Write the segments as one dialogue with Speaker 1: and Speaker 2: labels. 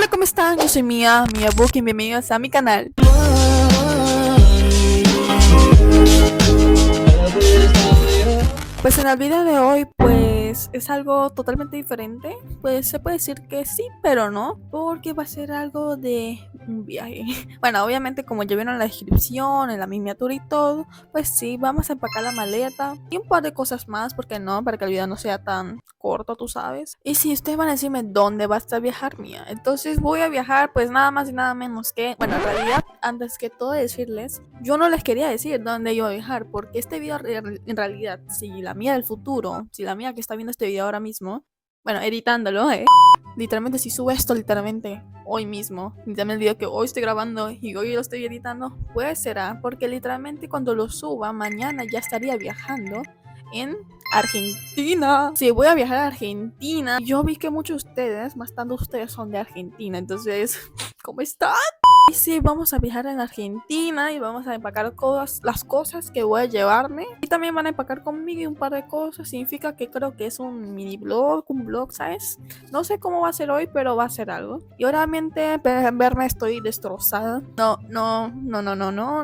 Speaker 1: Hola, ¿cómo están? Yo soy Mia Book y bienvenidos a mi canal. Pues en el video de hoy pues es algo totalmente diferente. Pues se puede decir que sí, pero no, porque va a ser algo de un viaje. Bueno, obviamente como ya vieron en la descripción, en la miniatura y todo, pues sí, vamos a empacar la maleta y un par de cosas más, porque no, para que el video no sea tan corto, tú sabes. Y si ustedes van a decirme dónde vas a viajar, Mia, entonces voy a viajar pues nada más y nada menos que, bueno, en realidad antes que todo decirles, yo no les quería decir dónde iba a viajar, porque este video en realidad, si la Mia del futuro, si la Mia que está viendo este video ahora mismo, bueno, editándolo, literalmente si subo esto literalmente hoy mismo, literalmente el video que hoy estoy grabando y hoy lo estoy editando, pues será porque literalmente cuando lo suba mañana ya estaría viajando en Argentina. Sí, voy a viajar a Argentina. Yo vi que muchos de ustedes, bastante ustedes son de Argentina, entonces, ¿cómo están? Y sí, vamos a viajar en Argentina y vamos a empacar las cosas que voy a llevarme. Y también van a empacar conmigo y un par de cosas. Significa que creo que es un mini blog, un blog, ¿sabes? No sé cómo va a ser hoy, pero va a ser algo. Y obviamente verme estoy destrozada. No,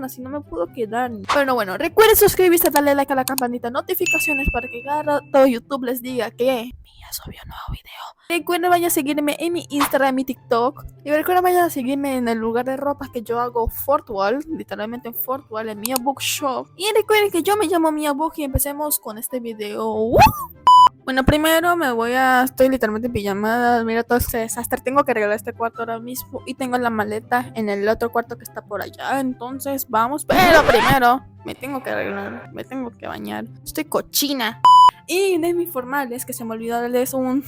Speaker 1: así no me puedo quedar. Bueno, recuerden suscribirse, darle like a la campanita de notificaciones para que cada rato YouTube les diga que Mia subió un nuevo video. Recuerden vayan a seguirme en mi Instagram, en mi TikTok. Y recuerden vayan a seguirme en el lugar de ropa que yo hago, Fortwall, literalmente en Fortwall, en Mia Book Shop. Y recuerden que yo me llamo Mia Book y empecemos con este video. Bueno, primero estoy literalmente en pijamada, mira todo este desastre, tengo que arreglar este cuarto ahora mismo y tengo la maleta en el otro cuarto que está por allá, entonces vamos, pero primero me tengo que arreglar, me tengo que bañar, estoy cochina. Y de mis formales, que se me olvidó darles un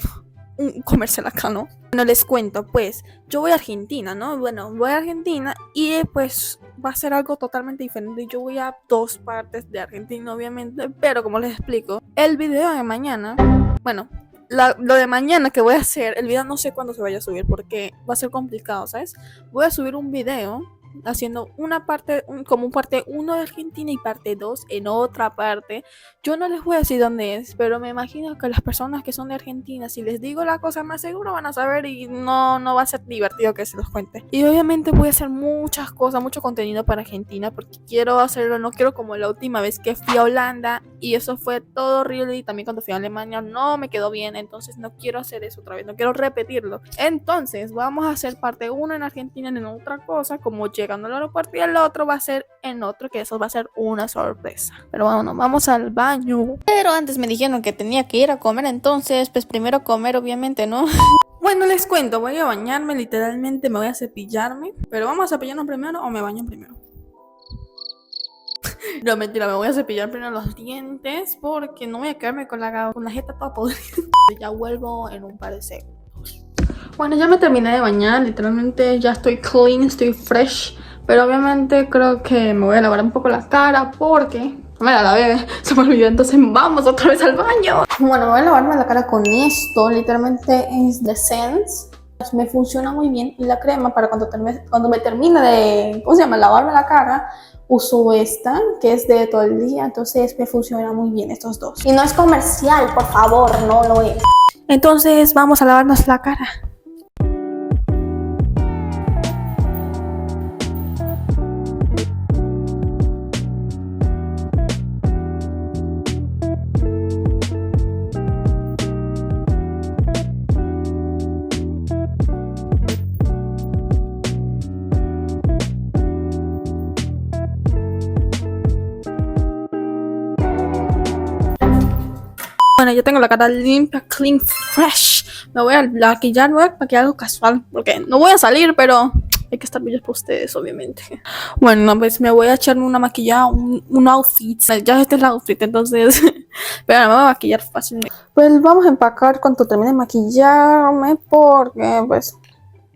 Speaker 1: comercial acá, ¿no? Bueno, les cuento, pues, yo voy a Argentina, ¿no? Bueno, voy a Argentina y pues va a ser algo totalmente diferente. Yo voy a dos partes de Argentina, obviamente, pero como les explico, el video de mañana, bueno, lo de mañana que voy a hacer, el video no sé cuándo se vaya a subir porque va a ser complicado, ¿sabes? Voy a subir un video haciendo una parte, como parte 1 de Argentina y parte 2 en otra parte. Yo no les voy a decir dónde es, pero me imagino que las personas que son de Argentina, si les digo la cosa más seguro van a saber y no va a ser divertido que se los cuente. Y obviamente voy a hacer muchas cosas, mucho contenido para Argentina porque quiero hacerlo, no quiero como la última vez que fui a Holanda y eso fue todo horrible, y también cuando fui a Alemania no me quedó bien, entonces no quiero hacer eso otra vez, no quiero repetirlo. Entonces vamos a hacer parte 1 en Argentina en otra cosa, como llegando al aeropuerto, y el otro va a ser en otro, que eso va a ser una sorpresa. Pero bueno, vamos al baño. Pero antes me dijeron que tenía que ir a comer, entonces pues primero comer, obviamente, ¿no? Bueno, les cuento, voy a bañarme, literalmente me voy a cepillarme. Pero vamos a cepillarnos primero o me baño primero. No, mentira, me voy a cepillar primero los dientes porque no voy a quedarme con la jeta toda podrida. Ya vuelvo en un par de segundos. Bueno, ya me terminé de bañar, literalmente ya estoy clean, estoy fresh. Pero obviamente creo que me voy a lavar un poco la cara porque me la lavé, se me olvidó, entonces vamos otra vez al baño. Bueno, voy a lavarme la cara con esto, literalmente es de Sense. Me funciona muy bien y la crema para cuando me termine de, ¿cómo se llama?, lavarme la cara, uso esta, que es de todo el día, entonces me funciona muy bien estos dos. Y no es comercial, por favor, no lo es. Entonces vamos a lavarnos la cara. Bueno, yo tengo la cara limpia, clean, fresh. Me voy a maquillar, algo casual, porque no voy a salir, pero hay que estar bien para ustedes, obviamente. Bueno, pues me voy a echarme una maquillada, un outfit. Ya este es el outfit, entonces pero me voy a maquillar fácilmente. Pues vamos a empacar cuando termine de maquillarme, porque pues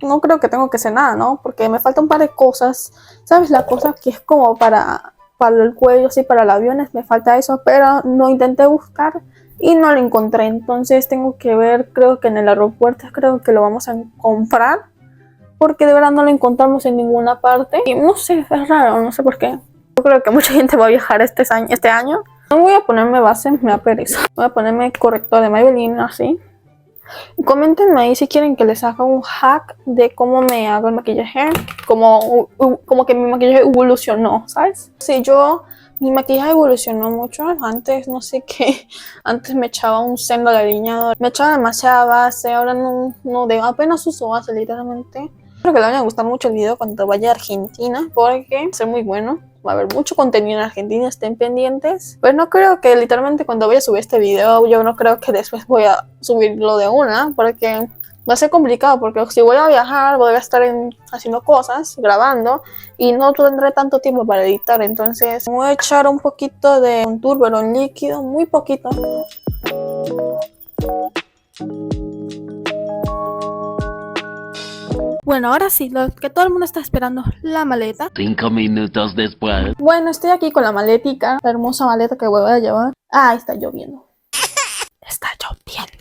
Speaker 1: no creo que tengo que hacer nada, ¿no? Porque me falta un par de cosas. ¿Sabes? La cosa que es como para el cuello, sí, para los aviones, me falta eso, pero no intenté buscar y no lo encontré, entonces tengo que ver, creo que en el aeropuerto, creo que lo vamos a comprar, porque de verdad no lo encontramos en ninguna parte, y no sé, es raro, no sé por qué. Yo creo que mucha gente va a viajar este año. No voy a ponerme base, me da pereza. Voy a ponerme corrector de Maybelline, así. Coméntenme ahí si quieren que les haga un hack de cómo me hago el maquillaje, como que mi maquillaje evolucionó, ¿sabes? Sí, mi maquillaje evolucionó mucho. Antes, no sé qué, antes me echaba un sendo delineador, me echaba demasiada base, ahora apenas uso base, literalmente. Espero que les vaya a gustar mucho el video cuando vaya a Argentina, porque va a ser muy bueno. Va a haber mucho contenido en Argentina, estén pendientes. Pero no creo que literalmente cuando vaya a subir este video, yo no creo que después voy a subirlo de una, porque va a ser complicado, porque si voy a viajar, voy a estar haciendo cosas, grabando, y no tendré tanto tiempo para editar. Entonces voy a echar un poquito de contour, pero en líquido, muy poquito. Bueno, ahora sí, lo que todo el mundo está esperando, la maleta.
Speaker 2: 5 minutos después.
Speaker 1: Bueno, estoy aquí con la maletica, la hermosa maleta que voy a llevar. Ah, está lloviendo. Está lloviendo.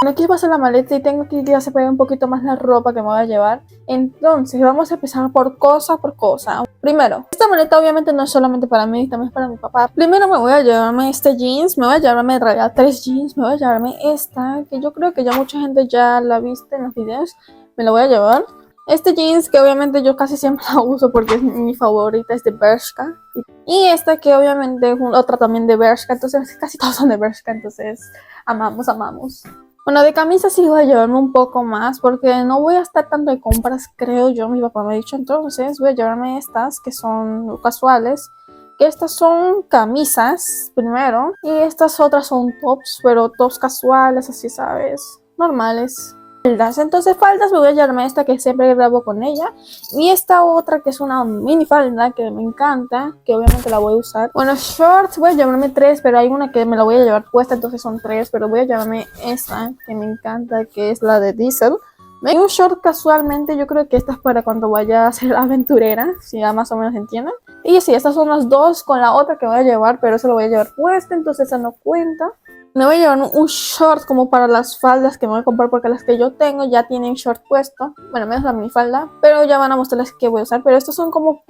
Speaker 1: Bueno, aquí va a ser la maleta y tengo que ya se puede un poquito más la ropa que me voy a llevar. Entonces, vamos a empezar por cosa por cosa. Primero, esta maleta obviamente no es solamente para mí, también es para mi papá. Primero me voy a llevarme este jeans, me voy a llevarme en realidad 3 jeans, me voy a llevarme esta, que yo creo que ya mucha gente ya la viste en los videos. Me lo voy a llevar. Este jeans que obviamente yo casi siempre la uso porque es mi favorita, es de Bershka. Y esta que obviamente es otra también de Bershka, entonces casi todos son de Bershka, entonces amamos. Bueno, de camisa sí voy a llevarme un poco más porque no voy a estar tanto de compras, creo yo, mi papá me ha dicho. Entonces voy a llevarme estas que son casuales, que estas son camisas primero y estas otras son tops, pero tops casuales, así sabes, normales. Entonces faldas me voy a llevarme esta que siempre grabo con ella y esta otra que es una mini falda que me encanta, que obviamente la voy a usar. Bueno, shorts voy a llevarme 3, pero hay una que me la voy a llevar puesta, entonces son 3, pero voy a llevarme esta que me encanta, que es la de Diesel. Y un short casualmente, yo creo que esta es para cuando vaya a ser aventurera, si ya más o menos entienden. Y sí, estas son las dos con la otra que voy a llevar, pero esa lo voy a llevar puesta, entonces esa no cuenta. Me voy a llevar un short como para las faldas que me voy a comprar porque las que yo tengo ya tienen short puesto. Bueno, menos la minifalda, pero ya van a mostrarles qué voy a usar. Pero estos son como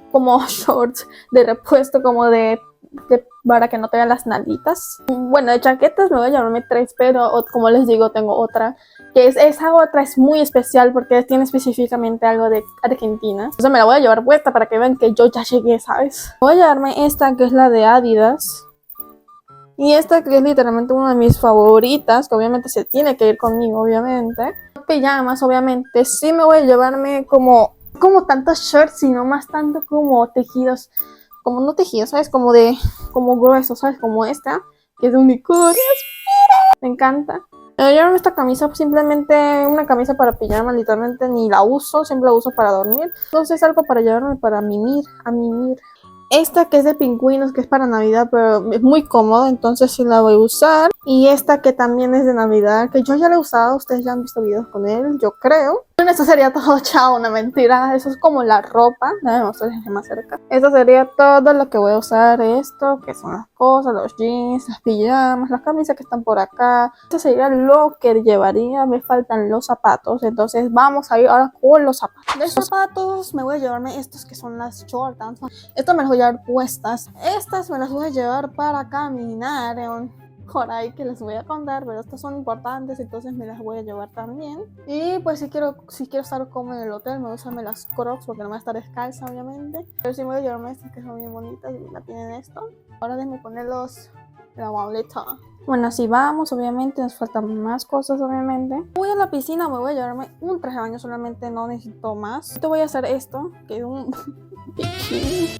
Speaker 1: shorts de repuesto, como para que no te vean las nalguitas. Bueno, de chaquetas me voy a llevarme 3, pero como les digo, tengo otra. Que esa otra es muy especial porque tiene específicamente algo de Argentina. Entonces me la voy a llevar puesta para que vean que yo ya llegué, ¿sabes? Voy a llevarme esta que es la de Adidas. Y esta que es literalmente una de mis favoritas, que obviamente se tiene que ir conmigo, obviamente. Pijamas, obviamente. Sí me voy a llevarme como tantos shorts, sino más tanto como tejidos. Como no tejidos, ¿sabes? Como gruesos, ¿sabes? Como esta, que es de unicornios. Me encanta. Me voy a llevarme esta camisa, simplemente una camisa para pijama, literalmente ni la uso, siempre la uso para dormir. Entonces algo para llevarme para mimir. Esta que es de pingüinos, que es para Navidad, pero es muy cómodo, entonces sí la voy a usar. Y esta que también es de Navidad, que yo ya la he usado, ustedes ya han visto videos con él, yo creo. Bueno, eso sería todo, chao, una mentira. Eso es como la ropa, déjenme mostrarles más cerca. Esto sería todo lo que voy a usar, esto, que son las cosas, los jeans, las pijamas, las camisas que están por acá. Esto sería lo que llevaría, me faltan los zapatos, entonces vamos a ir ahora con los zapatos. De zapatos me voy a llevarme estos que son las Jordans. Estas me las voy a llevar puestas. Estas me las voy a llevar para caminar por ahí, que les voy a contar, pero estas son importantes, entonces me las voy a llevar también. Y pues si quiero estar como en el hotel, me voy a usarme las Crocs porque no me voy a estar descalza, obviamente. Pero sí me voy a llevarme estas que son bien bonitas y la tienen esto. Ahora déjenme ponerlos la maleta. Bueno, así vamos, obviamente nos faltan más cosas, obviamente. Voy a la piscina, me voy a llevarme un traje de baño, solamente no necesito más. Te voy a hacer esto, que es un bikini.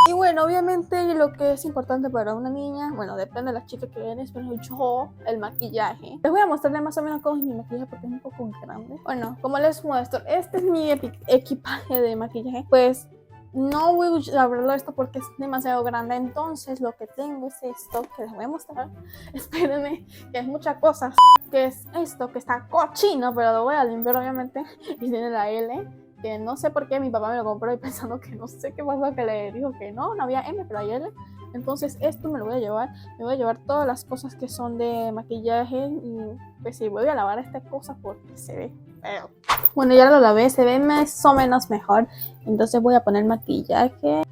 Speaker 1: Y bueno, obviamente lo que es importante para una niña, bueno, depende de la chica que eres, pero yo, el maquillaje. Les voy a mostrarle más o menos cómo es mi maquillaje porque es un poco grande. Bueno, como les muestro, este es mi equipaje de maquillaje. Pues no voy a abrirlo esto porque es demasiado grande, entonces lo que tengo es esto que les voy a mostrar. Espérenme, que es muchas cosas. Que es esto que está cochino, pero lo voy a limpiar obviamente. Y tiene la L. Que no sé por qué mi papá me lo compró y pensando que no sé qué pasó, que le dijo que no había M, pero hay L. Entonces esto me lo voy a llevar. Me voy a llevar todas las cosas que son de maquillaje. Y pues sí, voy a lavar esta cosa porque se ve feo. Bueno, ya lo lavé, se ve más o menos mejor. Entonces voy a poner maquillaje.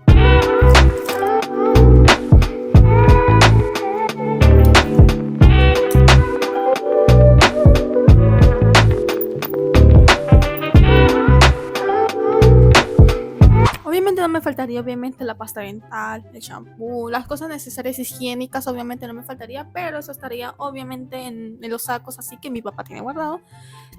Speaker 1: no me faltaría obviamente la pasta dental, el shampoo, las cosas necesarias higiénicas obviamente no me faltaría, pero eso estaría obviamente en los sacos así que mi papá tiene guardado.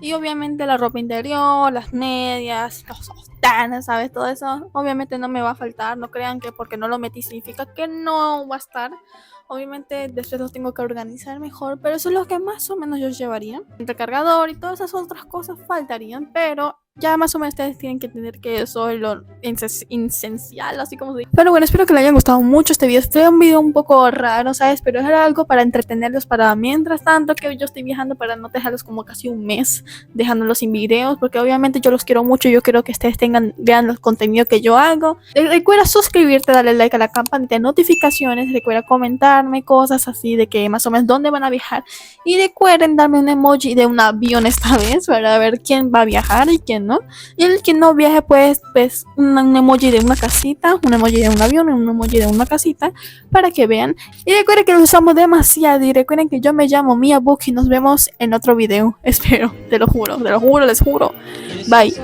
Speaker 1: Y obviamente la ropa interior, las medias, los sostenes, ¿sabes? Todo eso obviamente no me va a faltar. No crean que porque no lo metí significa que no va a estar. Obviamente después los tengo que organizar mejor, pero eso es lo que más o menos yo llevaría. El recargador y todas esas otras cosas faltarían, pero ya más o menos ustedes tienen que entender que eso es lo esencial, así como se dice. Pero bueno, espero que les haya gustado mucho este video. Fue un video un poco raro, ¿sabes? Pero era algo para entretenerlos para mientras tanto que yo estoy viajando, para no dejarlos como casi un mes dejándolos sin videos, porque obviamente yo los quiero mucho. Yo quiero que ustedes vean los contenidos que yo hago. Recuerda suscribirte, darle like a la campanita de notificaciones. Recuerda comentarme cosas así de que más o menos dónde van a viajar. Y recuerden darme un emoji de un avión esta vez para ver quién va a viajar y quién no. Y el que no viaje pues un emoji de una casita, un emoji de un avión y un emoji de una casita para que vean. Y recuerden que los usamos demasiado y recuerden que yo me llamo Mia Book y nos vemos en otro video. Espero, te lo juro, les juro. Bye.